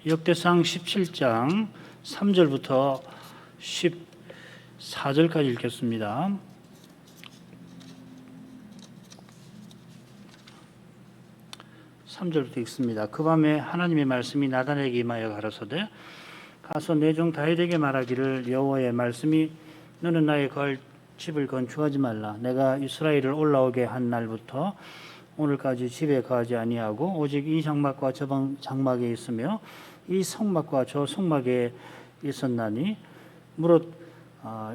역대상 17장 3절부터 14절까지 읽겠습니다. (3절부터) 읽습니다. 그 밤에 하나님의 말씀이 나단에게 임하여 가라사대 가서 내 종 다윗에게 말하기를 여호와의 말씀이 너는 나의 거할 집을 건축하지 말라. 내가 이스라엘을 올라오게 한 날부터 오늘까지 집에 거하지 아니하고 오직 이 장막과 저 장막에 있으며 이 성막과 저 성막에 있었나니 무릇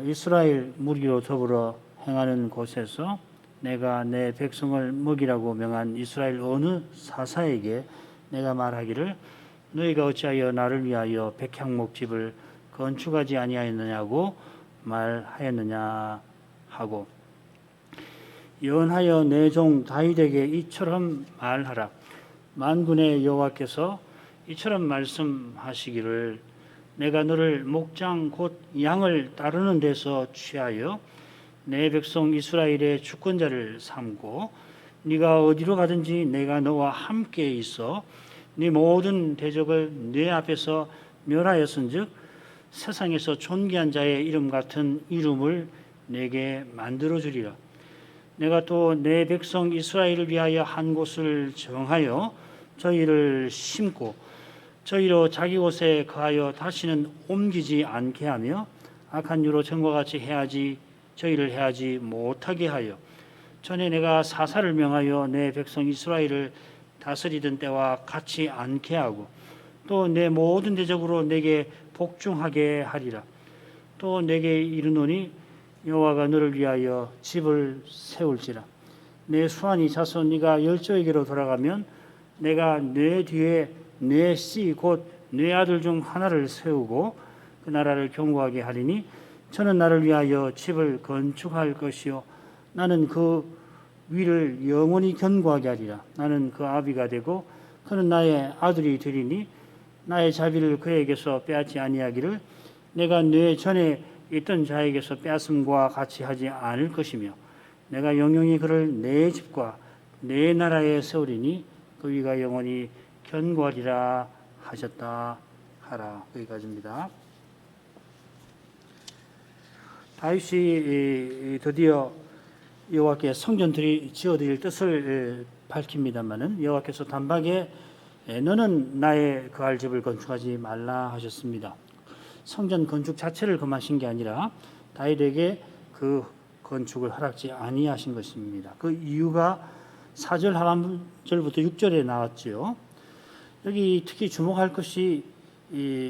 이스라엘 무리로 더불어 행하는 곳에서 내가 내 백성을 먹이라고 명한 이스라엘 어느 사사에게 내가 말하기를 너희가 어찌하여 나를 위하여 백향목집을 건축하지 아니하였느냐고 말하였느냐 하고 예언하여 내 종 다윗에게 이처럼 말하라. 만군의 여호와께서 이처럼 말씀하시기를 내가 너를 목장 곧 양을 따르는 데서 취하여 내 백성 이스라엘의 주권자를 삼고 네가 어디로 가든지 내가 너와 함께 있어 네 모든 대적을 네 앞에서 멸하였은즉 세상에서 존귀한 자의 이름 같은 이름을 내게 만들어 주리라. 내가 또 내 백성 이스라엘을 위하여 한 곳을 정하여 저희를 심고 저희로 자기 곳에 거하여 다시는 옮기지 않게 하며 악한 유로 전과 같이 저희를 해하지 못하게 하여 전에 내가 사사를 명하여 내 백성 이스라엘을 다스리던 때와 같이 않게 하고 또 내 모든 대적으로 내게 복종하게 하리라. 또 내게 이르노니 여호와가 너를 위하여 집을 세울지라. 내 수완이 차서 네가 열조에게로 돌아가면 내가 내 뒤에 내 씨 곧 내 아들 중 하나를 세우고 그 나라를 견고하게 하리니 저는 나를 위하여 집을 건축할 것이요 나는 그 위를 영원히 견고하게 하리라. 나는 그 아비가 되고 그는 나의 아들이 되리니 나의 자비를 그에게서 빼앗지 아니하기를 내가 내 전에 있던 자에게서 빼앗음과 같이 하지 않을 것이며 내가 영영이 그를 내 집과 내 나라에 세우리니 그 위가 영원히 견고하리라 하셨다 하라. 여기까지입니다. 다윗이 드디어 여호와께 성전 지어드릴 뜻을 밝힙니다마는 여호와께서 단박에 너는 나의 거할 집을 건축하지 말라 하셨습니다. 성전 건축 자체를 금하신 게 아니라 다윗에게 그 건축을 허락지 아니하신 것입니다. 그 이유가 4절 하반절부터 6절에 나왔죠. 여기 특히 주목할 것이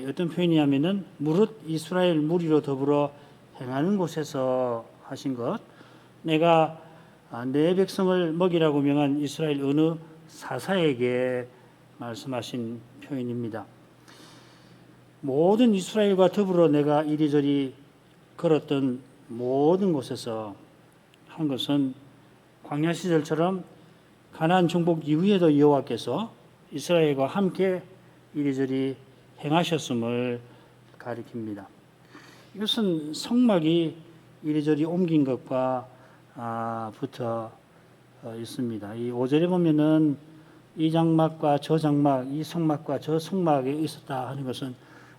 어떤 표현이냐면은 무릇 이스라엘 무리로 더불어 행하는 곳에서 하신 것, 내가 내 백성을 먹이라고 명한 이스라엘 어느 사사에게 말씀하신 표현입니다. 모든 이스라엘과 더불어 내가 이리저리 걸었던 모든 곳에서 한 것은 광야 시절처럼 가나안 정복 이후에도 여호와께서 이스라엘과 함께 이리저리 행하셨음을 가리킵니다. 이것은 성막이 이리저리 옮긴 것과 붙어 있습니다. 이 5절에 보면은 이 장막과 저 장막, 이 성막과 저 성막에 있었다 하는 것은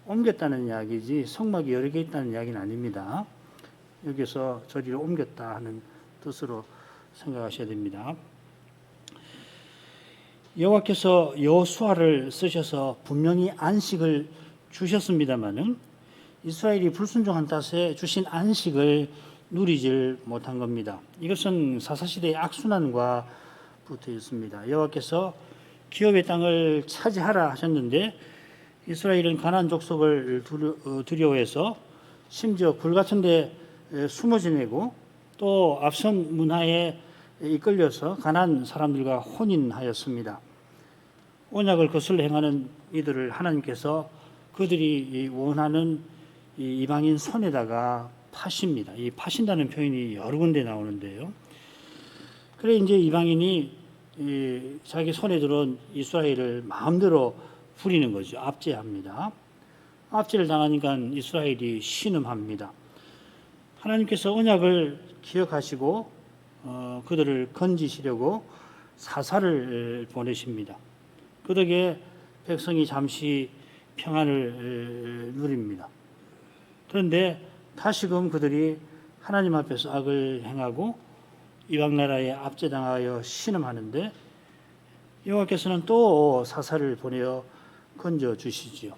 옮겼다는 이야기지 성막이 여러 개 있다는 이야기는 아닙니다. 여기서 저리로 옮겼다 하는 뜻으로 생각하셔야 됩니다. 여호와께서 여호수아를 쓰셔서 분명히 안식을 주셨습니다마는 이스라엘이 불순종한 탓에 주신 안식을 누리질 못한 겁니다. 이것은 사사시대의 악순환과 붙어 있습니다. 여호와께서 기업의 땅을 차지하라 하셨는데 이스라엘은 가나안 족속을 두려워해서 심지어 굴 같은 데 숨어 지내고 또 앞선 문화에 이끌려서 가나안 사람들과 혼인하였습니다. 언약을 거슬러 행하는 이들을 하나님께서 그들이 원하는 이방인 손에다가 파십니다. 이 파신다는 표현이 여러 군데 나오는데요. 그래 이제 이방인이 자기 손에 들어온 이스라엘을 마음대로 부리는 거죠. 압제합니다. 압제를 당하니까 이스라엘이 신음합니다. 하나님께서 언약을 기억하시고 그들을 건지시려고 사사를 보내십니다. 그 덕에 백성이 잠시 평안을 누립니다. 그런데 다시금 그들이 하나님 앞에서 악을 행하고 이방 나라에 압제당하여 신음하는데 여호와께서는 또 사사를 보내어 건져 주시지요.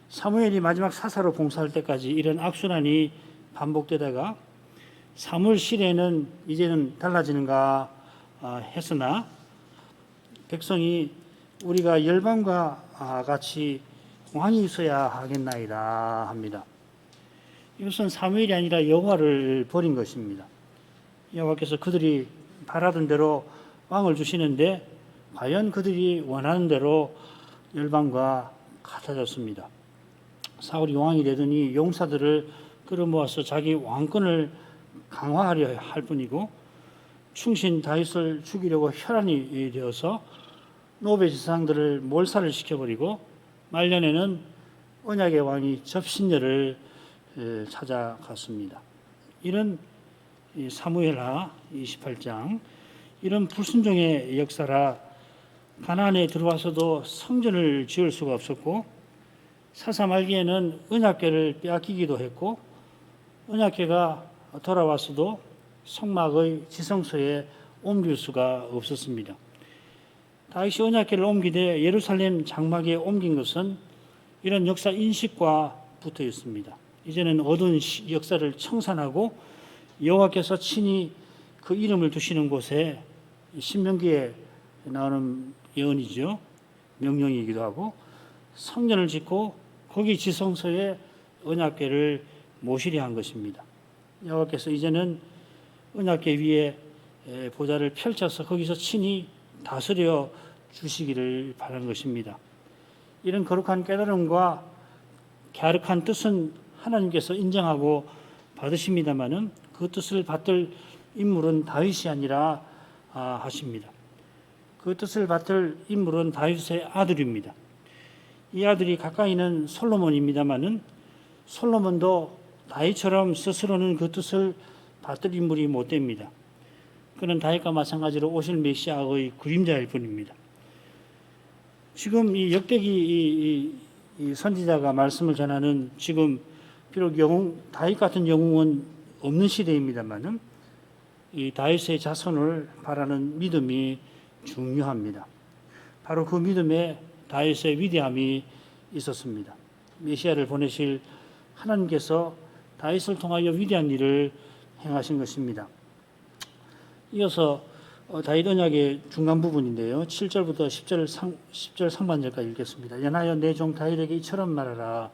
사무엘이 마지막 사사로 봉사할 때까지 이런 악순환이 반복되다가 사무엘 시대에는 이제는 달라지는가 했으나 백성이 우리가 열방과 같이 공항이 있어야 하겠나이다 합니다. 이것은 사무엘이 아니라 여호와를 버린 것입니다. 여호와께서 그들이 바라던 대로 왕을 주시는데 과연 그들이 원하는 대로 열방과 같아졌습니다. 사울이 왕이 되더니 용사들을 끌어모아서 자기 왕권을 강화하려 할 뿐이고 충신 다윗을 죽이려고 혈안이 되어서 노베 지상들을 몰살을 시켜버리고 말년에는 언약의 왕이 접신녀를 찾아갔습니다. 이런 사무엘하 28장 이런 불순종의 역사라 가나안에 들어와서도 성전을 지을 수가 없었고 사사 말기에는 언약궤를 빼앗기기도 했고 언약궤가 돌아왔어도 성막의 지성소에 옮길 수가 없었습니다. 다윗이 언약궤를 옮기되 예루살렘 장막에 옮긴 것은 이런 역사 인식과 붙어 있습니다. 이제는 어두운 역사를 청산하고 여호와께서 친히 그 이름을 두시는 곳에 신명기에 나오는 예언이죠. 명령이기도 하고 성전을 짓고 거기 지성소에 언약궤를 모시려 한 것입니다. 여호와께서 이제는 언약궤 위에 보좌를 펼쳐서 거기서 친히 다스려 주시기를 바라는 것입니다. 이런 거룩한 깨달음과 갸륵한 뜻은 하나님께서 인정하고 받으십니다마는 그 뜻을 받들 인물은 다윗이 아니라 하십니다. 그 뜻을 받들 인물은 다윗의 아들입니다. 이 아들이 가까이는 솔로몬입니다마는 솔로몬도 다윗처럼 스스로는 그 뜻을 받들 인물이 못 됩니다. 그는 다윗과 마찬가지로 오실 메시아의 그림자일 뿐입니다. 지금 이 역대기 이 선지자가 말씀을 전하는 지금 비록 다윗 같은 영웅은 없는 시대입니다만은 이 다윗의 자손을 바라는 믿음이 중요합니다. 바로 그 믿음에 다윗의 위대함이 있었습니다. 메시아를 보내실 하나님께서 다윗을 통하여 위대한 일을 행하신 것입니다. 이어서 다윗 언약의 중간 부분인데요. 7절부터 10절 상반절까지 읽겠습니다. 연하여 내 종 다윗에게 이처럼 말하라.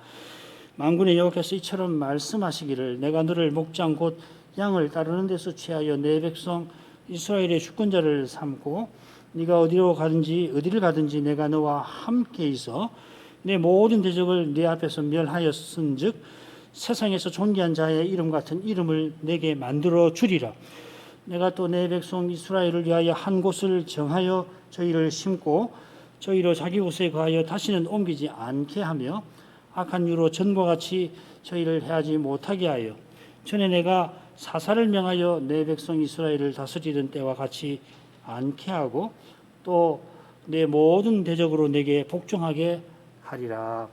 만군의 여호와께서 이처럼 말씀하시기를 내가 너를 목장 곧 양을 따르는 데서 취하여 내 백성 이스라엘의 주권자를 삼고 네가 어디를 가든지 내가 너와 함께 있어 내 모든 대적을 네 앞에서 멸하였은즉 세상에서 존귀한 자의 이름 같은 이름을 내게 만들어 주리라. 내가 또 내 백성 이스라엘을 위하여 한 곳을 정하여 저희를 심고 저희로 자기 곳에 거하여 다시는 옮기지 않게 하며 악한 유로 전과 같이 저희를 해하지 못하게 하여 전에 내가 사사를 명하여 내 백성 이스라엘을 다스리던 때와 같이 않게 하고 또 내 모든 대적으로 내게 복종하게 하리라.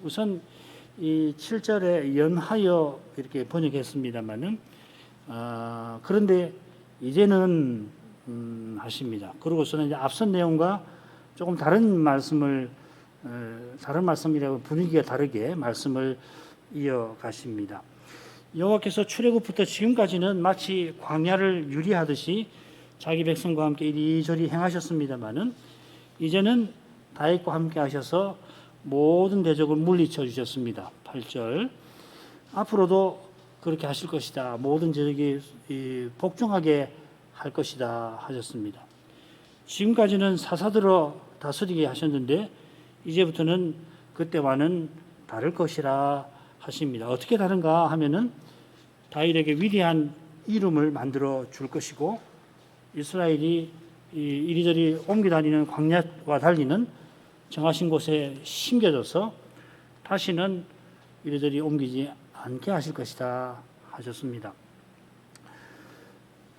우선 이 7절에 연하여 이렇게 번역했습니다마는 그런데 이제는 하십니다. 그러고서는 이제 앞선 내용과 조금 다른 말씀이라고 분위기가 다르게 말씀을 이어가십니다. 여호와께서 출애굽부터 지금까지는 마치 광야를 유리하듯이 자기 백성과 함께 이리저리 행하셨습니다마는 이제는 다윗과 함께 하셔서 모든 대적을 물리쳐 주셨습니다. 8절 앞으로도 그렇게 하실 것이다. 모든 대적이 복종하게 할 것이다 하셨습니다. 지금까지는 사사들어 다스리게 하셨는데 이제부터는 그때와는 다를 것이라 하십니다. 어떻게 다른가 하면은 다윗에게 위대한 이름을 만들어 줄 것이고 이스라엘이 이리저리 옮겨다니는 광야와 달리는 정하신 곳에 심겨져서 다시는 이리저리 옮기지 않게 하실 것이다 하셨습니다.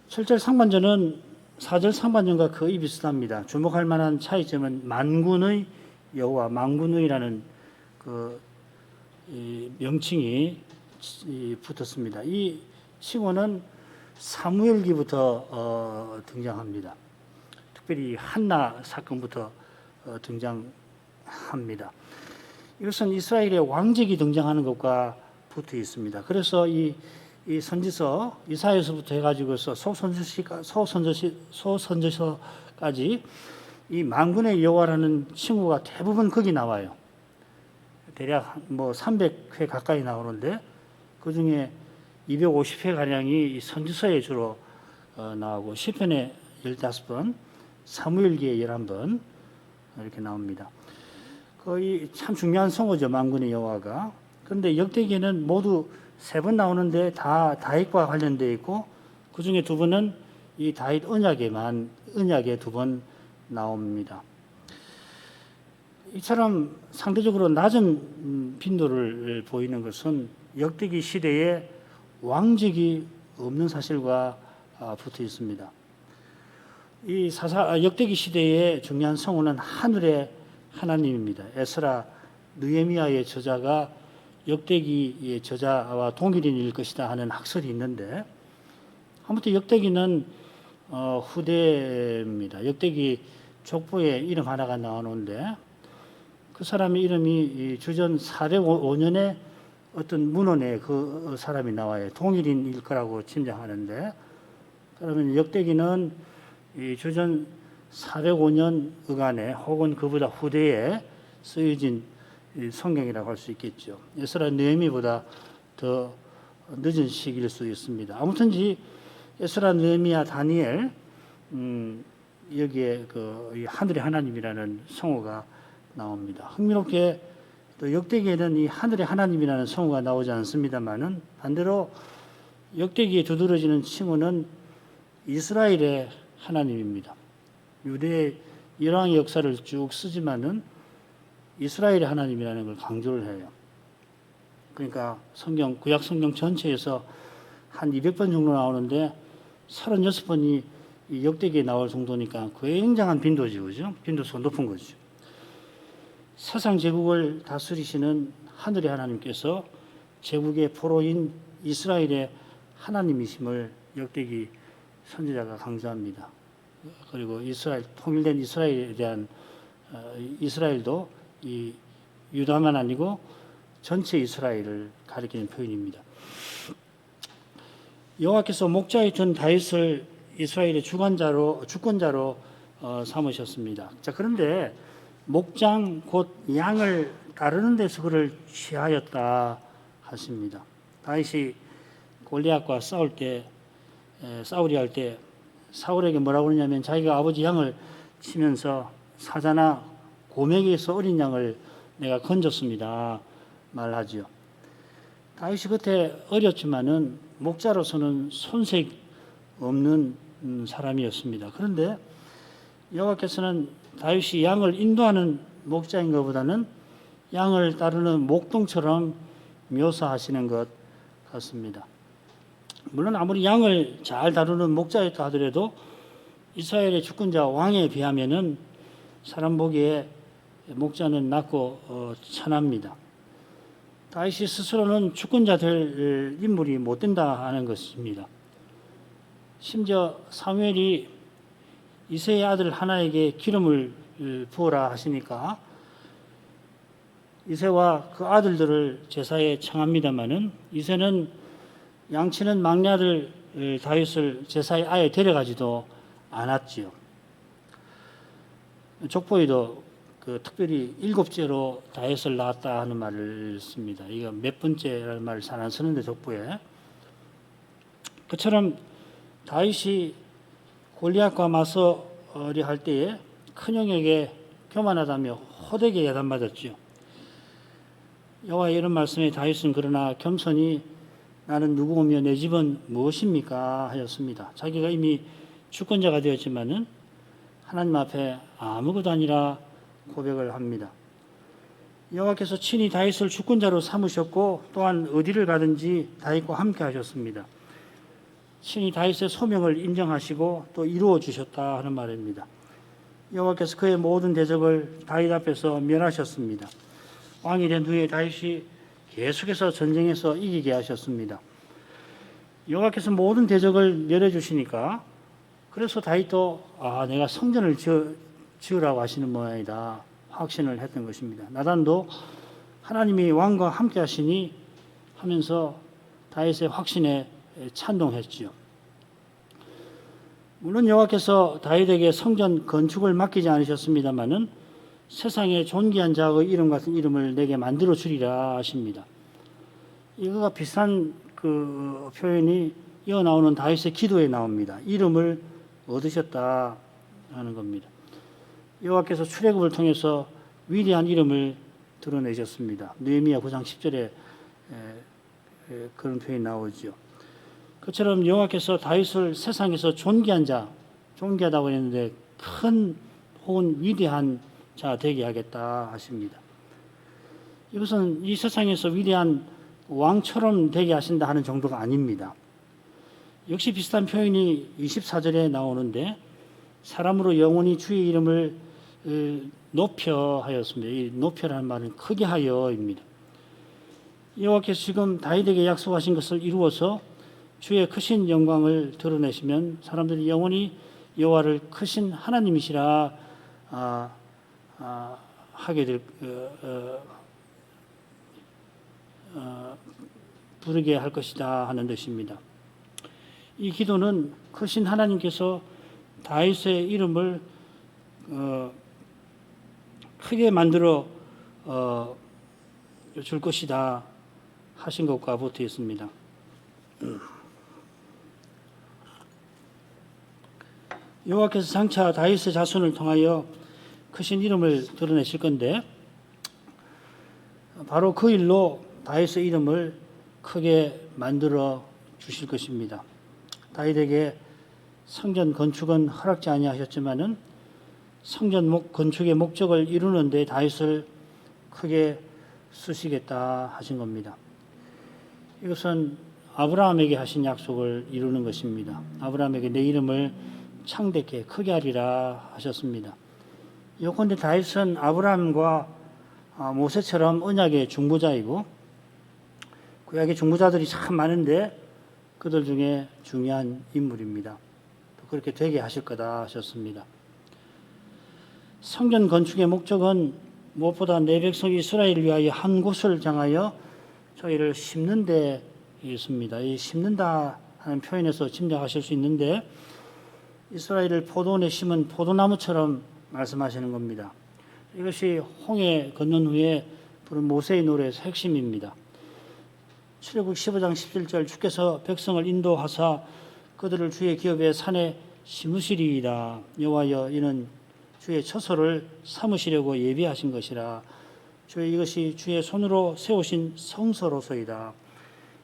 7절 상반절은 4절 상반절과 거의 비슷합니다. 주목할 만한 차이점은 만군의 여호와 망군의라는 이 명칭이 붙었습니다. 이 칭호는 사무엘기부터 등장합니다. 특별히 한나 사건부터 등장합니다. 이것은 이스라엘의 왕직이 등장하는 것과 붙어 있습니다. 그래서 이 선지서 이사야서부터 해가지고서 소선저서까지 이 만군의 여호와라는 칭호가 대부분 거기 나와요. 대략 300회 가까이 나오는데 그 중에 250회 가량이 선지서에 주로 나오고 시편에 15번, 사무엘기에 11번 이렇게 나옵니다. 거의 참 중요한 성어죠, 만군의 여호와가. 그런데 역대기에는 모두 3번 나오는데 다 다윗과 관련되어 있고 그 중에 2번은 이 다윗 언약에 2번 나옵니다. 이처럼 상대적으로 낮은 빈도를 보이는 것은 역대기 시대에 왕직이 없는 사실과 붙어 있습니다. 이 역대기 시대의 중요한 성우는 하늘의 하나님입니다. 에스라, 느헤미야의 저자가 역대기의 저자와 동일인일 것이다 하는 학설이 있는데 아무튼 역대기는 후대입니다. 역대기 족보에 이름 하나가 나오는데 그 사람의 이름이 주전 405년에 어떤 문헌에 그 사람이 나와요. 동일인일 거라고 짐작하는데 그러면 역대기는 이 주전 405년 의간에 혹은 그보다 후대에 쓰여진 성경이라고 할 수 있겠죠. 에스라 느헤미보다 더 늦은 시기일 수 있습니다. 아무튼지 에스라 느헤미야 다니엘 여기에 이 하늘의 하나님이라는 성어가 나옵니다. 흥미롭게 또 역대기에는 이 하늘의 하나님이라는 성어가 나오지 않습니다만은 반대로 역대기에 두드러지는 칭호는 이스라엘의 하나님입니다. 유대의 열왕의 역사를 쭉 쓰지만은 이스라엘의 하나님이라는 걸 강조를 해요. 그러니까 구약 성경 전체에서 한 200번 정도 나오는데 36번이 이 역대기에 나올 정도니까 굉장한 빈도죠, 그죠? 빈도수가 높은 거죠. 세상 제국을 다스리시는 하늘의 하나님께서 제국의 포로인 이스라엘의 하나님이심을 역대기 선지자가 강조합니다. 그리고 통일된 이스라엘에 대한 이스라엘도 이 유다만 아니고 전체 이스라엘을 가리키는 표현입니다. 여호와께서 목자의 전 다윗을 이스라엘의 주권자로 삼으셨습니다. 자, 그런데 목장 곧 양을 따르는 데서 그를 취하였다 하십니다. 다윗이 골리앗과 싸우리 할 때 사울에게 뭐라고 그러냐면 자기가 아버지 양을 치면서 사자나 고맥에서 어린 양을 내가 건졌습니다 말하지요. 다윗이 그때 어렸지만은 목자로서는 손색 없는 사람이었습니다. 그런데 여호와께서는 다윗이 양을 인도하는 목자인 것보다는 양을 따르는 목동처럼 묘사하시는 것 같습니다. 물론 아무리 양을 잘 다루는 목자였다 하더라도 이스라엘의 주권자 왕에 비하면은 사람 보기에 목자는 낮고 천합니다. 다윗이 스스로는 주권자 될 인물이 못 된다 하는 것입니다. 심지어 사무엘이 이새의 아들 하나에게 기름을 부어라 하시니까 이새와 그 아들들을 제사에 청합니다마는 이새는 양치는 막내 아들 다윗을 제사에 아예 데려가지도 않았지요. 족보에도 특별히 7째로 다윗을 낳았다 하는 말을 씁니다. 이거 몇 번째라는 말을 잘 안 쓰는데 족보에. 그처럼 다윗이 골리앗과 맞서려 할 때에 큰형에게 교만하다며 호되게 야단맞았지요. 여호와의 이런 말씀에 다윗은 그러나 겸손히 나는 누구오며 내 집은 무엇입니까 하였습니다. 자기가 이미 주권자가 되었지만은 하나님 앞에 아무것도 아니라 고백을 합니다. 여호와께서 친히 다윗을 주권자로 삼으셨고 또한 어디를 가든지 다윗과 함께 하셨습니다. 친히 다윗의 소명을 인정하시고 또 이루어 주셨다 하는 말입니다. 여호와께서 그의 모든 대적을 다윗 앞에서 멸하셨습니다. 왕이 된 후에 다윗이 계속해서 전쟁에서 이기게 하셨습니다. 여호와께서 모든 대적을 멸해 주시니까 그래서 다윗도 내가 성전을 지으라고 하시는 모양이다 확신을 했던 것입니다. 나단도 하나님이 왕과 함께 하시니 하면서 다윗의 확신에 찬동했지요. 물론 여호와께서 다윗에게 성전 건축을 맡기지 않으셨습니다마는 세상에 존귀한 자의 이름 같은 이름을 내게 만들어 주리라 하십니다. 이거가 비슷한 그 표현이 이어 나오는 다윗의 기도에 나옵니다. 이름을 얻으셨다 하는 겁니다. 여호와께서 출애굽을 통해서 위대한 이름을 드러내셨습니다. 느헤미야 9장 10절에 그런 표현이 나오죠. 그처럼 여호와께서 다윗을 세상에서 존귀하다고 했는데 큰 혹은 위대한 자 되게 하겠다 하십니다. 이것은 이 세상에서 위대한 왕처럼 되게 하신다 하는 정도가 아닙니다. 역시 비슷한 표현이 24절에 나오는데 사람으로 영원히 주의 이름을 높여 하였습니다. 이 높여라는 말은 크게 하여입니다. 여호와께서 지금 다윗에게 약속하신 것을 이루어서 주의 크신 영광을 드러내시면 사람들이 영원히 여호와를 크신 하나님이시라 하게 될 부르게 할 것이다 하는 뜻입니다. 이 기도는 크신 하나님께서 다윗의 이름을 크게 만들어 줄 것이다 하신 것과 붙어 있습니다. 여호와께서 장차 다윗의 자손을 통하여 크신 이름을 드러내실 건데 바로 그 일로 다윗의 이름을 크게 만들어 주실 것입니다. 다윗에게 성전 건축은 허락지 아니하셨지만은 성전 건축의 목적을 이루는 데 다윗을 크게 쓰시겠다 하신 겁니다. 이것은 아브라함에게 하신 약속을 이루는 것입니다. 아브라함에게 내 이름을 창대케 크게 하리라 하셨습니다. 요컨대 다윗은 아브라함과 모세처럼 언약의 중보자이고 구약의 중보자들이 참 많은데 그들 중에 중요한 인물입니다. 또 그렇게 되게 하실 거다 하셨습니다. 성전 건축의 목적은 무엇보다 내 백성 이스라엘을 위하여 한 곳을 정하여 저희를 심는 데 있습니다. 이 심는다 하는 표현에서 짐작하실 수 있는데 이스라엘을 포도원에 심은 포도나무처럼 말씀하시는 겁니다. 이것이 홍해 건넌 후에 부른 모세의 노래의 핵심입니다. 출애굽 15장 17절 주께서 백성을 인도하사 그들을 주의 기업의 산에 심으시리이다. 여호와여 이는 주의 처소를 삼으시려고 예비하신 것이라. 주의 이것이 주의 손으로 세우신 성소로소이다.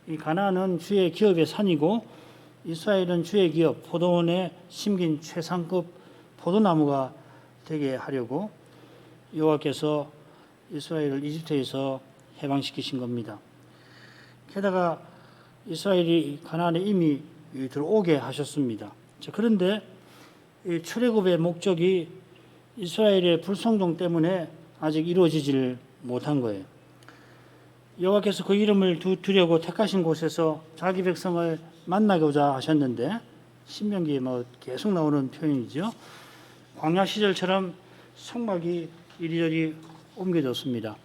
이 가나안은 주의 기업의 산이고 이스라엘은 주의 기업 포도원에 심긴 최상급 포도나무가 되게 하려고 여호와께서 이스라엘을 이집트에서 해방시키신 겁니다. 게다가 이스라엘이 가나안에 이미 들어오게 하셨습니다. 그런데 이 출애굽의 목적이 이스라엘의 불성종 때문에 아직 이루어지질 못한 거예요. 여호와께서 그 이름을 두려고 택하신 곳에서 자기 백성을 만나고자 하셨는데 신명기에 계속 나오는 표현이죠. 광야 시절처럼 성막이 이리저리 옮겨졌습니다.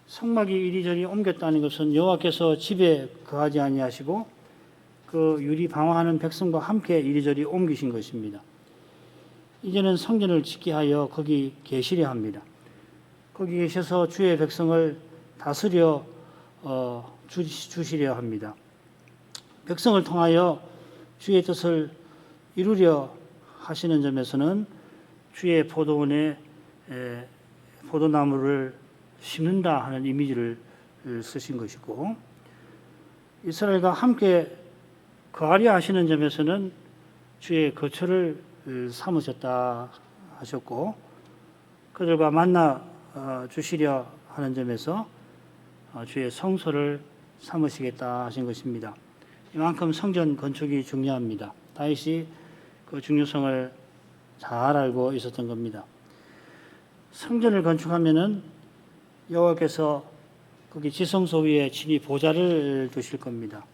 성막이 이리저리 옮겼다는 것은 여호와께서 집에 거하지 아니하시고 그 유리 방황하는 백성과 함께 이리저리 옮기신 것입니다. 이제는 성전을 짓게 하여 거기 계시려 합니다. 거기 계셔서 주의 백성을 다스려 주시려 합니다. 백성을 통하여 주의 뜻을 이루려 하시는 점에서는 주의 포도원에 포도나무를 심는다 하는 이미지를 쓰신 것이고 이스라엘과 함께 거하려 하시는 점에서는 주의 거처를 삼으셨다 하셨고 그들과 만나 주시려 하는 점에서 주의 성소를 삼으시겠다 하신 것입니다. 이만큼 성전 건축이 중요합니다. 다윗이 그 중요성을 잘 알고 있었던 겁니다. 성전을 건축하면은 여호와께서 거기 지성소 위에 친히 보좌를 두실 겁니다.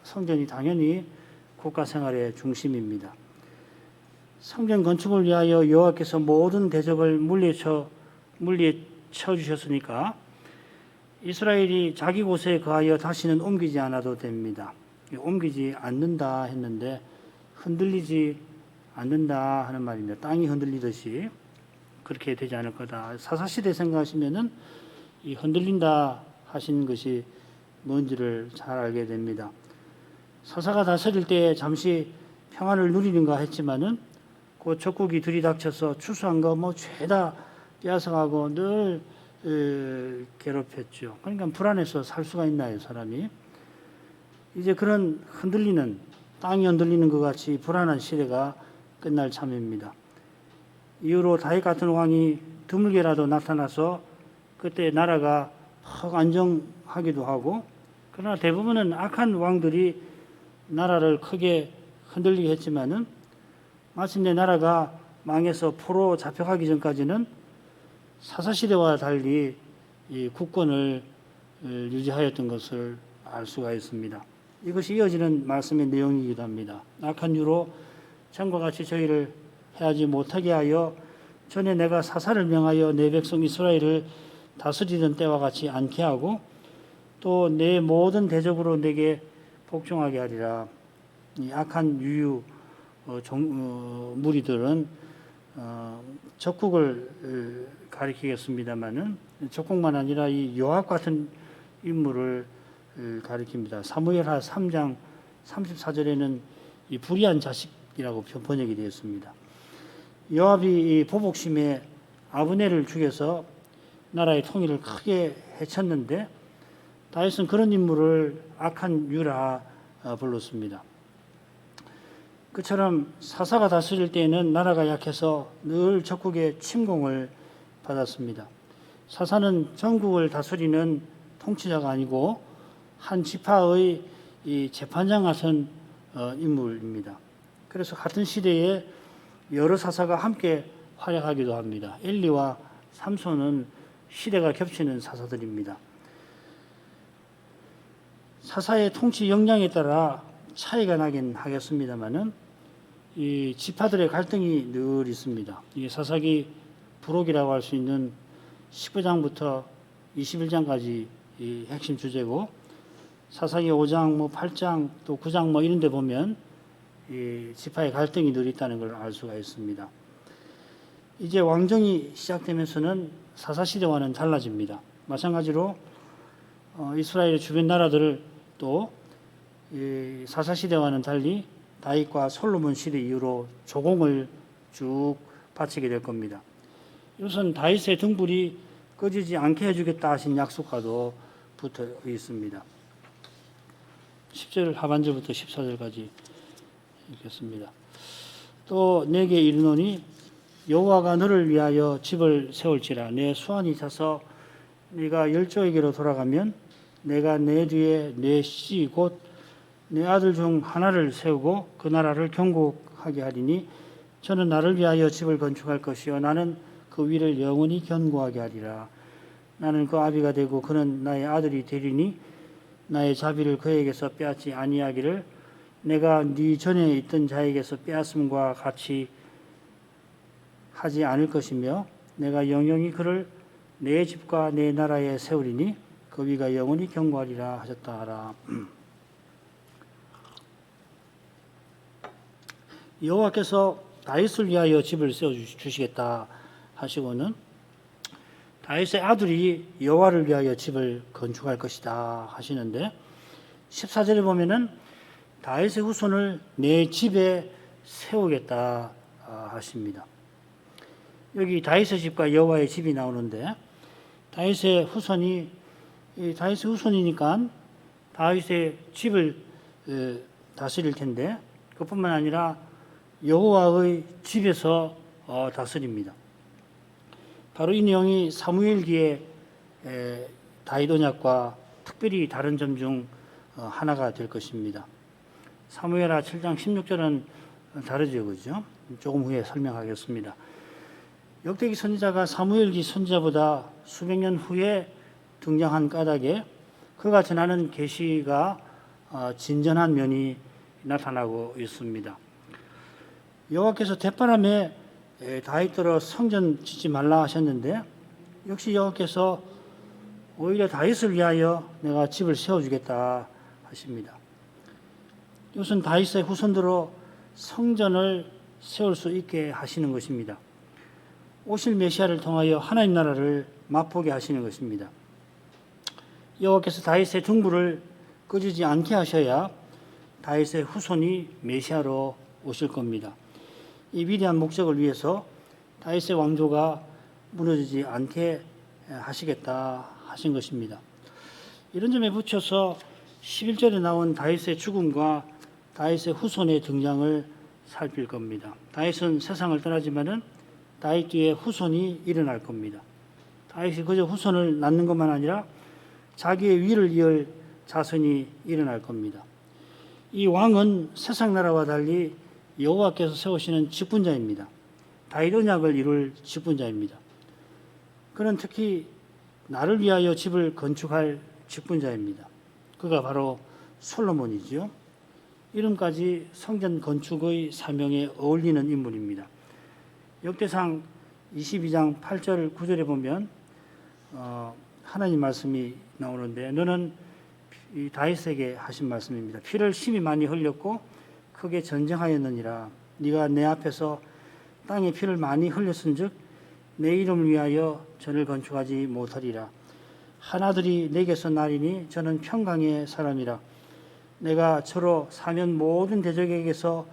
성전이 당연히 국가 생활의 중심입니다. 성전 건축을 위하여 여호와께서 모든 대적을 물리쳐 주셨으니까 이스라엘이 자기 곳에 거하여 다시는 옮기지 않아도 됩니다. 옮기지 않는다 했는데 흔들리지 않는다 하는 말입니다. 땅이 흔들리듯이 그렇게 되지 않을 거다. 사사시대 생각하시면은 이 흔들린다 하신 것이 뭔지를 잘 알게 됩니다. 사사가 다스릴 때 잠시 평안을 누리는가 했지만은 그 적국이 들이닥쳐서 추수한 거 뭐 죄다 빼앗아가고 늘 괴롭혔죠. 그러니까 불안해서 살 수가 있나요, 사람이? 이제 그런 흔들리는, 땅이 흔들리는 것 같이 불안한 시대가 끝날 참입니다. 이후로 다윗 같은 왕이 드물게라도 나타나서 그때 나라가 확 안정하기도 하고, 그러나 대부분은 악한 왕들이 나라를 크게 흔들리게 했지만은 마침내 나라가 망해서 포로 잡혀가기 전까지는 사사시대와 달리 이 국권을 유지하였던 것을 알 수가 있습니다. 이것이 이어지는 말씀의 내용이기도 합니다. 악한 유로 전과 같이 저희를 해하지 못하게 하여 전에 내가 사사를 명하여 내 백성 이스라엘을 다스리던 때와 같이 않게 하고 또 내 모든 대적으로 내게 복종하게 하리라. 이 악한 유유 무리들은 적국을 가리키겠습니다마는 적국만 아니라 이 요압 같은 인물을 가리킵니다. 사무엘하 3장 34절에는 이 불의한 자식이라고 번역이 되었습니다. 요압이 이 보복심에 아브넬을 죽여서 나라의 통일을 크게 해쳤는데 다윗은 그런 인물을 악한 유라 불렀습니다. 그처럼 사사가 다스릴 때에는 나라가 약해서 늘 적국의 침공을 받았습니다. 사사는 전국을 다스리는 통치자가 아니고 한 지파의 이 재판장 같은 인물입니다. 그래서 같은 시대에 여러 사사가 함께 활약하기도 합니다. 엘리와 삼손은 시대가 겹치는 사사들입니다. 사사의 통치 역량에 따라 차이가 나긴 하겠습니다만은 이 지파들의 갈등이 늘 있습니다. 이게 사사기 부록이라고 할 수 있는 19장부터 21장까지 이 핵심 주제고 사사기 5장, 뭐 8장, 또 9장 뭐 이런 데 보면 이 지파의 갈등이 늘 있다는 걸 알 수가 있습니다. 이제 왕정이 시작되면서는 사사시대와는 달라집니다. 마찬가지로 이스라엘의 주변 나라들을 또 사사시대와는 달리 다윗과 솔로몬 시대 이후로 조공을 쭉 바치게 될 겁니다. 이것은 다윗의 등불이 꺼지지 않게 해주겠다 하신 약속과도 붙어 있습니다. 10절 하반절부터 14절까지 읽겠습니다. 또 내게 이르노니 여호와가 너를 위하여 집을 세울지라. 내 수완이 차서 네가 열조에게로 돌아가면 내가 내 뒤에 내 씨 곧 내 아들 중 하나를 세우고 그 나라를 경고하게 하리니 저는 나를 위하여 집을 건축할 것이요 나는 그 위를 영원히 견고하게 하리라. 나는 그 아비가 되고 그는 나의 아들이 되리니 나의 자비를 그에게서 빼앗지 아니하기를 내가 네 전에 있던 자에게서 빼앗음과 같이 하지 않을 것이며 내가 영영히 그를 내 집과 내 나라에 세우리니 그 위가 영원히 견고하리라 하셨다 하라. 여호와께서 다윗을 위하여 집을 세워주시겠다 하시고는 다윗의 아들이 여호와를 위하여 집을 건축할 것이다 하시는데 14절에 보면은 다윗의 후손을 내 집에 세우겠다 하십니다. 여기 다윗의 집과 여호와의 집이 나오는데 다윗의 후손이니까 다윗의 집을 다스릴 텐데 그뿐만 아니라 여호와의 집에서 다스립니다. 바로 이 내용이 사무엘기의 다윗 언약과 특별히 다른 점 중 하나가 될 것입니다. 사무엘하 7장 16절은 다르죠, 그죠? 조금 후에 설명하겠습니다. 역대기 선지자가 사무엘기 선지자보다 수백 년 후에 등장한 까닭에 그가 전하는 계시가 진전한 면이 나타나고 있습니다. 여호와께서 대바람에 다윗더러 성전 짓지 말라 하셨는데 역시 여호와께서 오히려 다윗을 위하여 내가 집을 세워주겠다 하십니다. 이것은 다윗의 후손들로 성전을 세울 수 있게 하시는 것입니다. 오실 메시아를 통하여 하나님 나라를 맛보게 하시는 것입니다. 여호와께서 다윗의 등불을 꺼지지 않게 하셔야 다윗의 후손이 메시아로 오실 겁니다. 이 위대한 목적을 위해서 다윗의 왕조가 무너지지 않게 하시겠다 하신 것입니다. 이런 점에 붙여서 11절에 나온 다윗의 죽음과 다윗의 후손의 등장을 살필 겁니다. 다윗은 세상을 떠나지만은 다윗 뒤에 후손이 일어날 겁니다. 다윗이 그저 후손을 낳는 것만 아니라 자기의 위를 이을 자손이 일어날 겁니다. 이 왕은 세상 나라와 달리 여호와께서 세우시는 직분자입니다. 다윗 언약을 이룰 직분자입니다. 그는 특히 나를 위하여 집을 건축할 직분자입니다. 그가 바로 솔로몬이지요. 이름까지 성전 건축의 사명에 어울리는 인물입니다. 역대상 22장 8절 9절에 보면 하나님 말씀이 나오는데 너는 이 다윗에게 하신 말씀입니다. 피를 심히 많이 흘렸고 크게 전쟁하였느니라. 네가 내 앞에서 땅에 피를 많이 흘렸은즉 내 이름을 위하여 전을 건축하지 못하리라. 하나들이 내게서 나리니 저는 평강의 사람이라. 내가 저로 사면 모든 대적에게서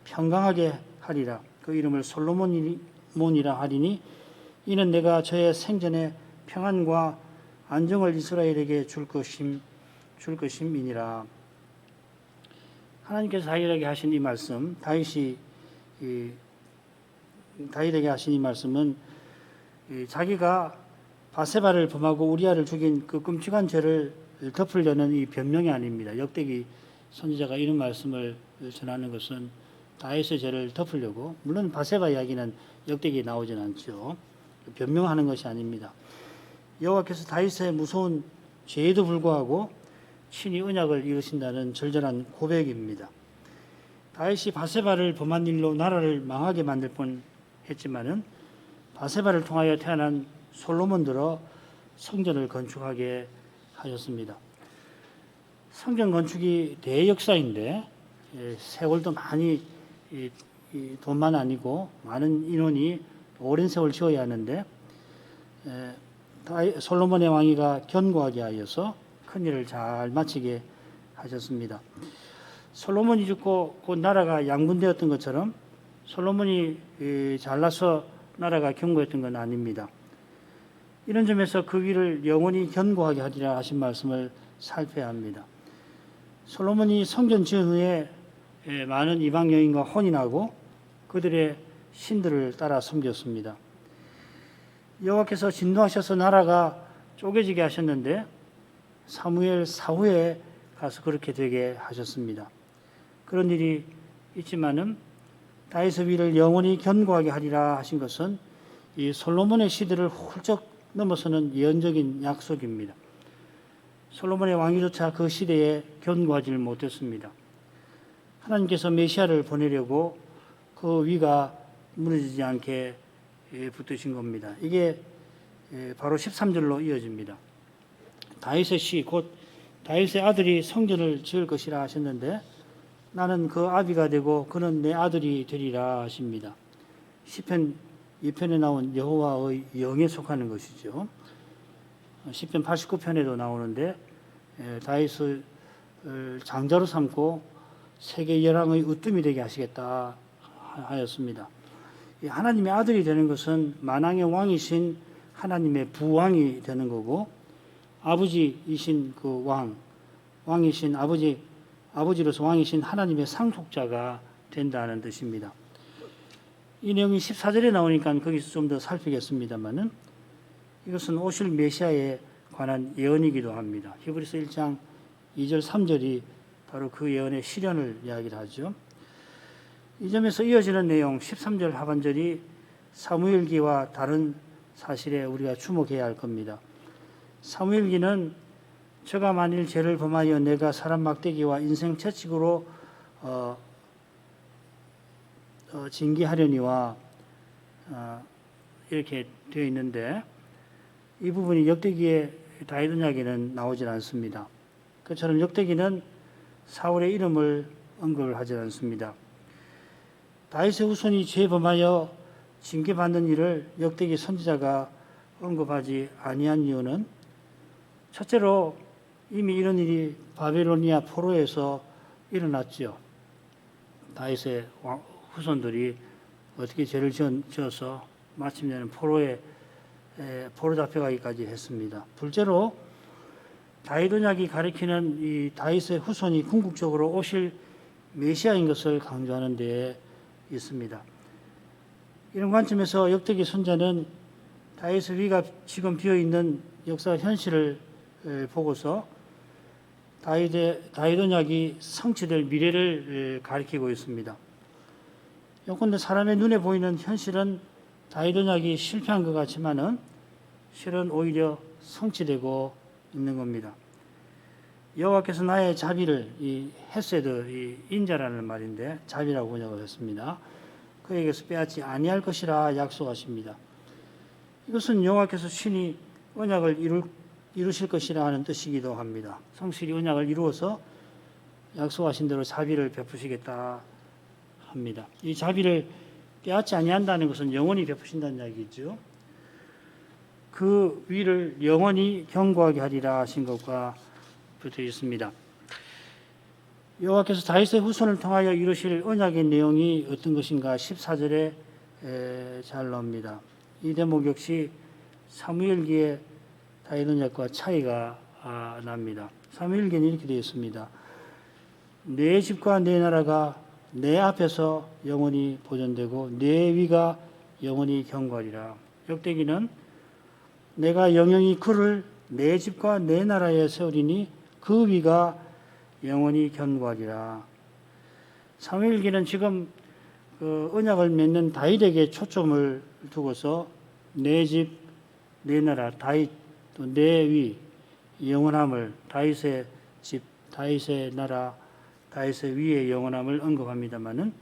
평강하게 하리라. 그 이름을 솔로몬이라 하리니 이는 내가 저의 생전에 평안과 안정을 이스라엘에게 줄 것임이니라. 하나님께서 다윗에게 하신 이 말씀, 다윗에게 하신 이 말씀은 자기가 바세바를 범하고 우리아를 죽인 그 끔찍한 죄를 덮으려는 이 변명이 아닙니다. 역대기 선지자가 이런 말씀을 전하는 것은 다윗의 죄를 덮으려고, 물론 바세바 이야기는 역대기에 나오진 않죠. 변명하는 것이 아닙니다. 여호와께서 다윗의 무서운 죄에도 불구하고 친히 언약을 이루신다는 절절한 고백입니다. 다윗이 바세바를 범한 일로 나라를 망하게 만들 뻔했지만은 바세바를 통하여 태어난 솔로몬들어 성전을 건축하게 하셨습니다. 성전 건축이 대역사인데 세월도 많이 돈만 아니고 많은 인원이 오랜 세월 지어야 하는데 솔로몬의 왕위가 견고하게 하여서 큰 일을 잘 마치게 하셨습니다. 솔로몬이 죽고 곧 나라가 양분되었던 것처럼 솔로몬이 잘나서 나라가 견고했던 건 아닙니다. 이런 점에서 그 위를 영원히 견고하게 하리라 하신 말씀을 살펴야 합니다. 솔로몬이 성전 지은 후에 많은 이방 여인과 혼인하고 그들의 신들을 따라 섬겼습니다. 여호와께서 진노하셔서 나라가 쪼개지게 하셨는데 사무엘 사후에 가서 그렇게 되게 하셨습니다. 그런 일이 있지만은 다윗의 위를 영원히 견고하게 하리라 하신 것은 이 솔로몬의 시대를 훌쩍 넘어서는 예언적인 약속입니다. 솔로몬의 왕위조차 그 시대에 견고하지 못했습니다. 하나님께서 메시아를 보내려고 그 위가 무너지지 않게 붙드신 겁니다. 이게 바로 13절로 이어집니다. 다윗의 시, 곧 다윗의 아들이 성전을 지을 것이라 하셨는데 나는 그 아비가 되고 그는 내 아들이 되리라 하십니다. 시편 2편에 나온 여호와의 영에 속하는 것이죠. 시편 89편에도 나오는데 다윗을 장자로 삼고 세계 열왕의 으뜸이 되게 하시겠다 하였습니다. 하나님의 아들이 되는 것은 만왕의 왕이신 하나님의 부왕이 되는 거고 아버지이신 그 왕이신 아버지로서 왕이신 하나님의 상속자가 된다는 뜻입니다. 이 내용이 14절에 나오니까 거기서 좀 더 살피겠습니다만은 이것은 오실 메시아에 관한 예언이기도 합니다. 히브리서 1장 2절 3절이 바로 그 예언의 실현을 이야기를 하죠. 이 점에서 이어지는 내용 13절 하반절이 사무엘기와 다른 사실에 우리가 주목해야 할 겁니다. 사무엘기는 저가 만일 죄를 범하여 내가 사람 막대기와 인생 채찍으로 징계하려니와 이렇게 되어 있는데 이 부분이 역대기의 다윗 언약에는 나오질 않습니다. 그처럼 역대기는 사울의 이름을 언급을 하지 않습니다. 다윗의 후손이 죄 범하여 징계받는 일을 역대기 선지자가 언급하지 아니한 이유는 첫째로 이미 이런 일이 바벨로니아 포로에서 일어났죠. 다윗의 후손들이 어떻게 죄를 지어서 마침내는 포로 잡혀가기까지 했습니다. 둘째로 다윗 언약이 가리키는 이 다윗의 후손이 궁극적으로 오실 메시아인 것을 강조하는 데에 있습니다. 이런 관점에서 역대기 선자는 다윗의 위가 지금 비어 있는 역사 현실을 보고서 다윗 언약이 성취될 미래를 가리키고 있습니다. 요컨대 사람의 눈에 보이는 현실은 다윗 언약이 실패한 것 같지만은 실은 오히려 성취되고 있는 겁니다. 여호와께서 나의 자비를 이 헤세드 이 인자라는 말인데 자비라고 번역을 했습니다. 그에게서 빼앗지 아니할 것이라 약속하십니다. 이것은 여호와께서 친히 언약을 이루실 것이라 하는 뜻이기도 합니다. 성실히 언약을 이루어서 약속하신 대로 자비를 베푸시겠다 합니다. 이 자비를 빼앗지 아니한다는 것은 영원히 베푸신다는 이야기죠. 그 위를 영원히 견고하게 하리라 하신 것과 붙어 있습니다. 여호와께서 다윗의 후손을 통하여 이루실 언약의 내용이 어떤 것인가 14절에 잘 나옵니다. 이 대목 역시 사무엘기의 다윗 언약과 차이가 납니다. 사무엘기는 이렇게 되어 있습니다. 내 집과 내 나라가 내 앞에서 영원히 보존되고 내 위가 영원히 견고하리라. 역대기는 내가 영영이 그를 내 집과 내 나라에 세우리니 그 위가 영원히 견고하리라. 사무엘기는 지금 그 언약을 맺는 다윗에게 초점을 두고서 내 집, 내 나라, 다윗 또 내 위, 영원함을 다윗의 집, 다윗의 나라, 다윗의 위의 영원함을 언급합니다마는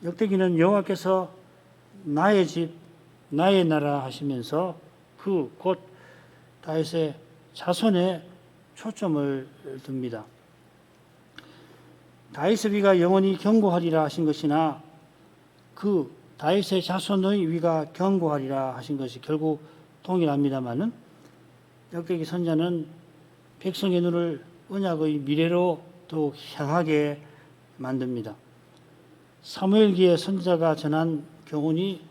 역대기는 여호와께서 나의 집, 나의 나라 하시면서 그 곧 다윗의 자손에 초점을 둡니다. 다윗의 위가 영원히 견고하리라 하신 것이나 그 다윗의 자손의 위가 견고하리라 하신 것이 결국 동일합니다마는 역대기 선자는 백성의 눈을 언약의 미래로 더욱 향하게 만듭니다. 사무엘기의 선지자가 전한 교훈이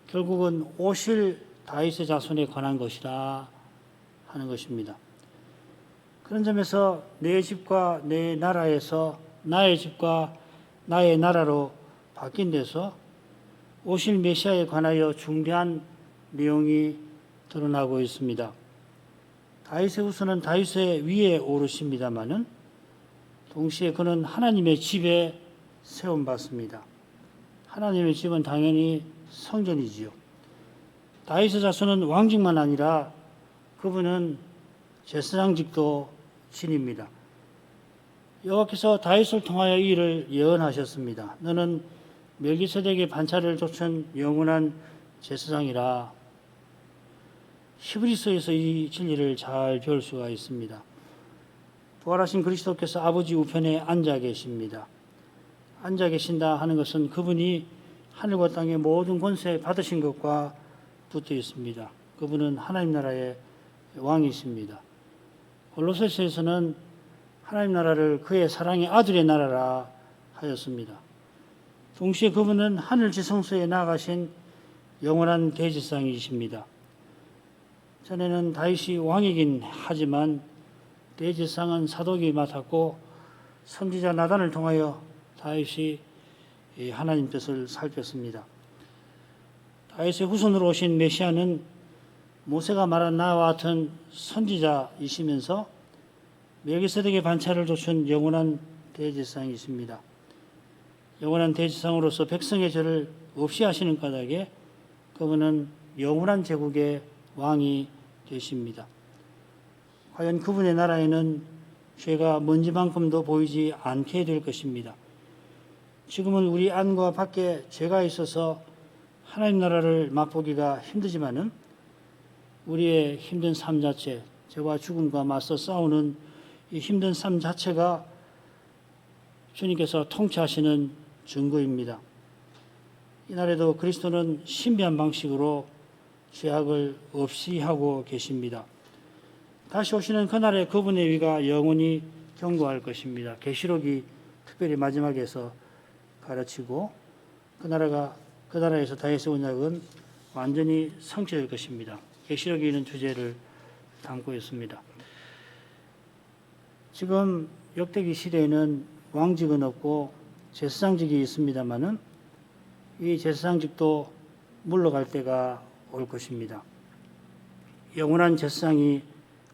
결국은 오실 다윗의 자손에 관한 것이라 하는 것입니다. 그런 점에서 내 집과 내 나라에서 나의 집과 나의 나라로 바뀐 데서 오실 메시아에 관하여 중대한 내용이 드러나고 있습니다. 다윗의 후손은 다윗의 위에 오르십니다마는 동시에 그는 하나님의 집에 세움받습니다. 하나님의 집은 당연히 성전이지요. 다윗의 자손은 왕직만 아니라 그분은 제사장직도 지닙니다. 여호와께서 다윗을 통하여 이 일을 예언하셨습니다. 너는 멜기세덱의 반차를 좇은 영원한 제사장이라. 히브리서에서 이 진리를 잘 배울 수가 있습니다. 부활하신 그리스도께서 아버지 우편에 앉아 계십니다. 앉아 계신다 하는 것은 그분이 하늘과 땅의 모든 권세 받으신 것과 붙어 있습니다. 그분은 하나님 나라의 왕이십니다. 골로새서에서는 하나님 나라를 그의 사랑의 아들의 나라라 하였습니다. 동시에 그분은 하늘 지성소에 나아가신 영원한 대제사장이십니다. 전에는 다윗이 왕이긴 하지만 대제사장은 사독이 맡았고 선지자 나단을 통하여 다윗이 하나님 뜻을 살폈습니다. 다윗의 후손으로 오신 메시아는 모세가 말한 나와 같은 선지자이시면서 멜기세덱의 반차를 좇은 영원한 대제사장이십니다. 영원한 대지상으로서 백성의 죄를 없이 하시는 까닭에 그분은 영원한 제국의 왕이 되십니다. 과연 그분의 나라에는 죄가 먼지만큼도 보이지 않게 될 것입니다. 지금은 우리 안과 밖에 죄가 있어서 하나님 나라를 맛보기가 힘들지만은 우리의 힘든 삶 자체, 죄와 죽음과 맞서 싸우는 이 힘든 삶 자체가 주님께서 통치하시는 증거입니다. 이날에도 그리스도는 신비한 방식으로 죄악을 없이 하고 계십니다. 다시 오시는 그날에 그분의 위가 영원히 경고할 것입니다. 계시록이 특별히 마지막에서 가르치고 그 나라에서 다윗의 언약은 완전히 성취될 것입니다. 계시록이 있는 주제를 담고 있습니다. 지금 역대기 시대에는 왕직은 없고 제사장직이 있습니다마는 이 제사장직도 물러갈 때가 올 것입니다. 영원한 제사장이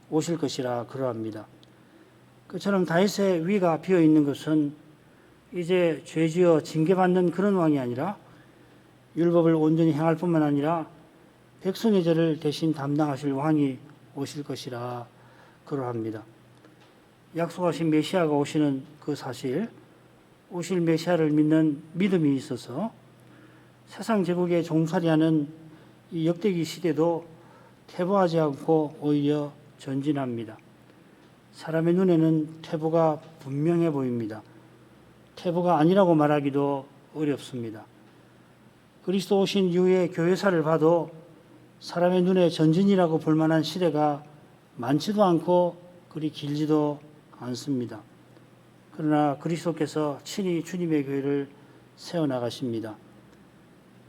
오실 것이라 그러합니다. 그처럼 다윗의 위가 비어 있는 것은 이제 죄지어 징계받는 그런 왕이 아니라 율법을 온전히 행할 뿐만 아니라 백성의 죄를 대신 담당하실 왕이 오실 것이라 그러합니다. 약속하신 메시아가 오시는 그 사실, 오실 메시아를 믿는 믿음이 있어서 세상 제국에 종살이하는 이 역대기 시대도 퇴보하지 않고 오히려 전진합니다. 사람의 눈에는 퇴보가 분명해 보입니다. 퇴보가 아니라고 말하기도 어렵습니다. 그리스도 오신 이후의 교회사를 봐도 사람의 눈에 전진이라고 볼 만한 시대가 많지도 않고 그리 길지도 않습니다. 그러나 그리스도께서 친히 주님의 교회를 세워나가십니다.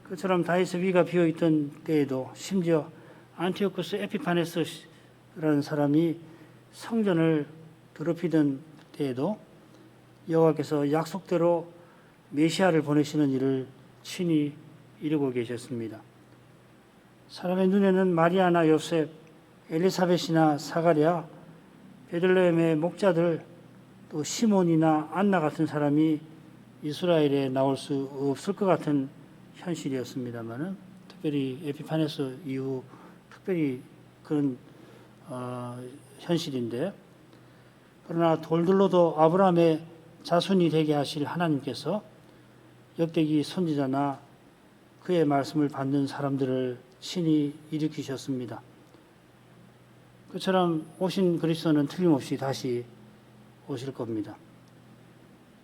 그처럼 다윗의 위가 비어있던 때에도 심지어 안티오쿠스 에피파네스라는 사람이 성전을 더럽히던 때에도 여호와께서 약속대로 메시아를 보내시는 일을 친히 이루고 계셨습니다. 사람의 눈에는 마리아나 요셉, 엘리사벳이나 사가랴, 베들레헴의 목자들, 또 시몬이나 안나 같은 사람이 이스라엘에 나올 수 없을 것 같은 현실이었습니다만은 특별히 에피파네스 이후 특별히 그런 현실인데, 그러나 돌들로도 아브라함의 자손이 되게 하실 하나님께서 역대기 선지자나 그의 말씀을 받는 사람들을 친히 일으키셨습니다. 그처럼 오신 그리스도는 틀림없이 다시 오실 겁니다.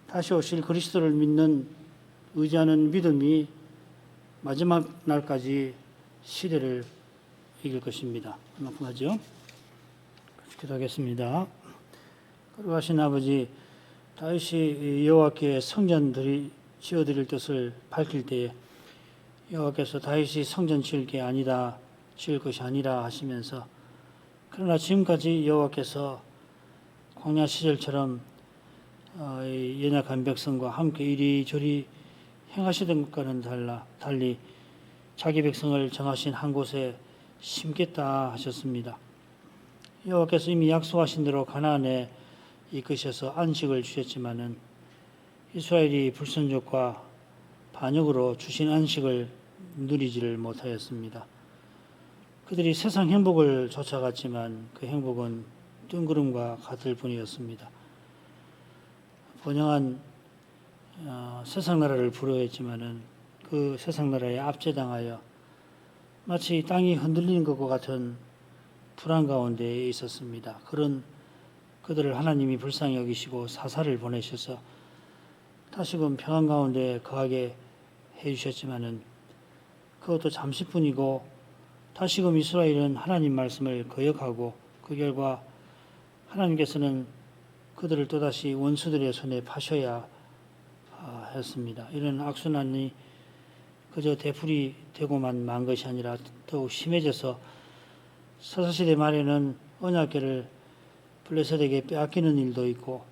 다시 오실 그리스도를 믿는 의지하는 믿음이 마지막 날까지 시대를 이길 것입니다. 그만큼 하죠. 기도하겠습니다. 거룩하신 아버지, 다윗이 여호와께 성전 지어드릴 뜻을 밝힐 때에 여호와께서 다윗이 성전 지을 것이 아니라 하시면서, 그러나 지금까지 여호와께서 광야 시절처럼 연약한 백성과 함께 이리저리 행하시던 것과는 달리 자기 백성을 정하신 한 곳에 심겠다 하셨습니다. 여호와께서 이미 약속하신 대로 가나안에 이끄셔서 안식을 주셨지만은 이스라엘이 불순종과 반역으로 주신 안식을 누리지를 못하였습니다. 그들이 세상 행복을 쫓아갔지만 그 행복은 뜬구름과 같을 뿐이었습니다. 번영한 세상 나라를 부러워했지만은 그 세상 나라에 압제당하여 마치 땅이 흔들리는 것과 같은 불안 가운데 있었습니다. 그런 그들을 하나님이 불쌍히 여기시고 사사를 보내셔서 다시금 평안 가운데 거하게 해주셨지만은 그것도 잠시뿐이고, 다시금 이스라엘은 하나님 말씀을 거역하고 그 결과 하나님께서는 그들을 또다시 원수들의 손에 파셔야 했습니다. 이런 악순환이 그저 되풀이 되고만 만 것이 아니라 더욱 심해져서 사사시대 말에는 언약궤를 블레셋에게 빼앗기는 일도 있고,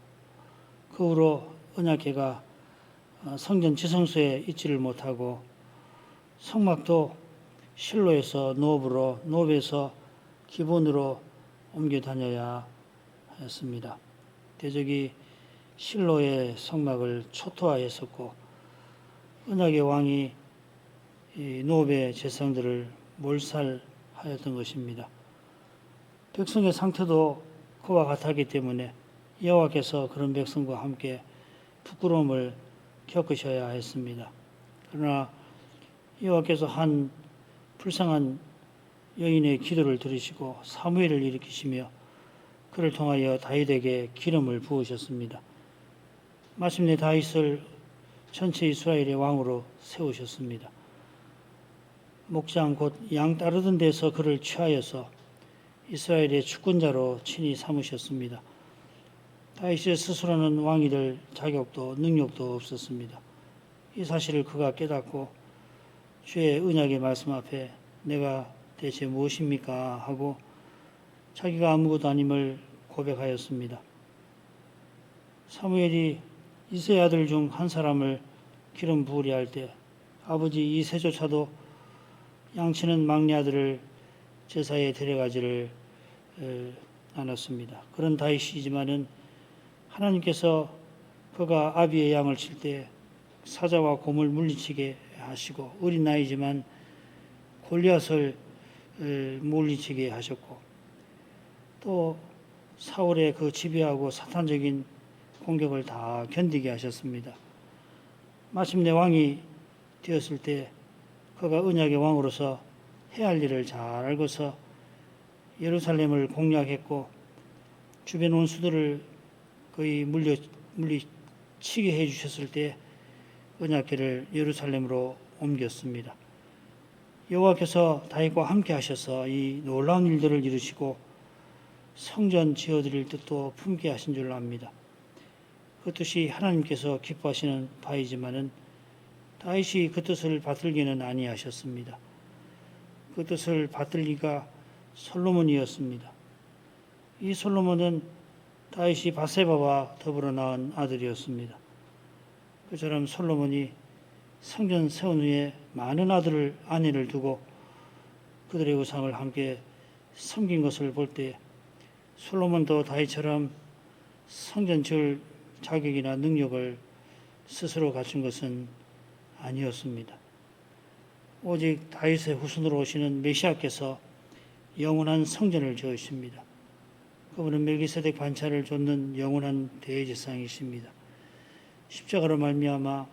그 후로 언약궤가 성전 지성소에 있지를 못하고 성막도 실로에서 노브로, 노브에서 기본으로 옮겨 다녀야 했습니다. 대적이 실로의 성막을 초토화했었고 언약의 왕이 이 노베 제사장들을 몰살하였던 것입니다. 백성의 상태도 그와 같았기 때문에 여호와께서 그런 백성과 함께 부끄러움을 겪으셔야 했습니다. 그러나 여호와께서 한 불쌍한 여인의 기도를 들으시고 사무엘을 일으키시며 그를 통하여 다윗에게 기름을 부으셨습니다. 마침내 다윗을 전체 이스라엘의 왕으로 세우셨습니다. 목장 곧 양 따르던 데서 그를 취하여서 이스라엘의 주권자로 친히 삼으셨습니다. 다윗이 스스로는 왕이 될 자격도 능력도 없었습니다. 이 사실을 그가 깨닫고 주의 언약의 말씀 앞에 내가 대체 무엇입니까? 하고 자기가 아무것도 아님을 고백하였습니다. 사무엘이 이새의 아들 중 한 사람을 기름 부으려 할 때 아버지 이새조차도 양치는 막내 아들을 제사에 데려가지를 않았습니다. 그런 다윗이지만은 하나님께서 그가 아비의 양을 칠 때 사자와 곰을 물리치게 하시고 어린 나이지만 골리앗을 물리치게 하셨고 또 사울의 그 지배하고 사탄적인 공격을 다 견디게 하셨습니다. 마침내 왕이 되었을 때 그가 언약의 왕으로서 해야 할 일을 잘 알고서 예루살렘을 공략했고 주변 원수들을 거의 물리치게 해주셨을 때 언약궤를 예루살렘으로 옮겼습니다. 여호와께서 다윗과 함께 하셔서 이 놀라운 일들을 이루시고 성전 지어드릴 뜻도 품게 하신 줄 압니다. 그 뜻이 하나님께서 기뻐하시는 바이지만은 다윗이 그 뜻을 받들기는 아니하셨습니다. 그 뜻을 받들기가 솔로몬이었습니다. 이 솔로몬은 다윗이 바세바와 더불어 낳은 아들이었습니다. 그처럼 솔로몬이 성전 세운 후에 많은 아내를 두고 그들의 우상을 함께 섬긴 것을 볼 때 솔로몬도 다윗처럼 성전 지을 자격이나 능력을 스스로 갖춘 것은 아니었습니다. 오직 다윗의 후손으로 오시는 메시아께서 영원한 성전을 지으십니다. 그분은 멜기세덱 반차를 좇는 영원한 대제사장이십니다. 십자가로 말미암아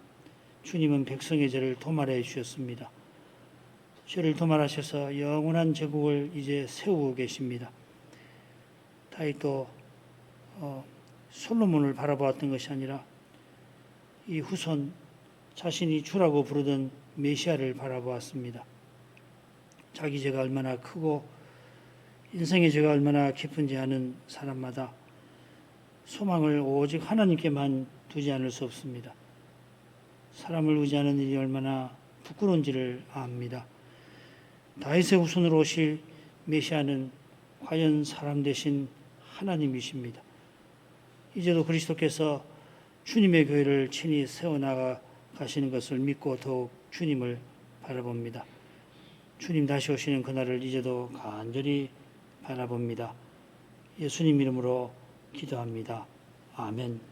주님은 백성의 죄를 도말해 주셨습니다. 죄를 도말하셔서 영원한 제국을 이제 세우고 계십니다. 다윗도 솔로몬을 바라보았던 것이 아니라 이 후손 자신이 주라고 부르던 메시아를 바라보았습니다. 자기 죄가 얼마나 크고 인생의 죄가 얼마나 깊은지 아는 사람마다 소망을 오직 하나님께만 두지 않을 수 없습니다. 사람을 의지하는 일이 얼마나 부끄러운지를 압니다. 다윗의 후손으로 오실 메시아는 과연 사람 대신 하나님이십니다. 이제도 그리스도께서 주님의 교회를 친히 세워나가 가시는 것을 믿고 더욱 주님을 바라봅니다. 주님 다시 오시는 그날을 이제도 간절히 바라봅니다. 예수님 이름으로 기도합니다. 아멘.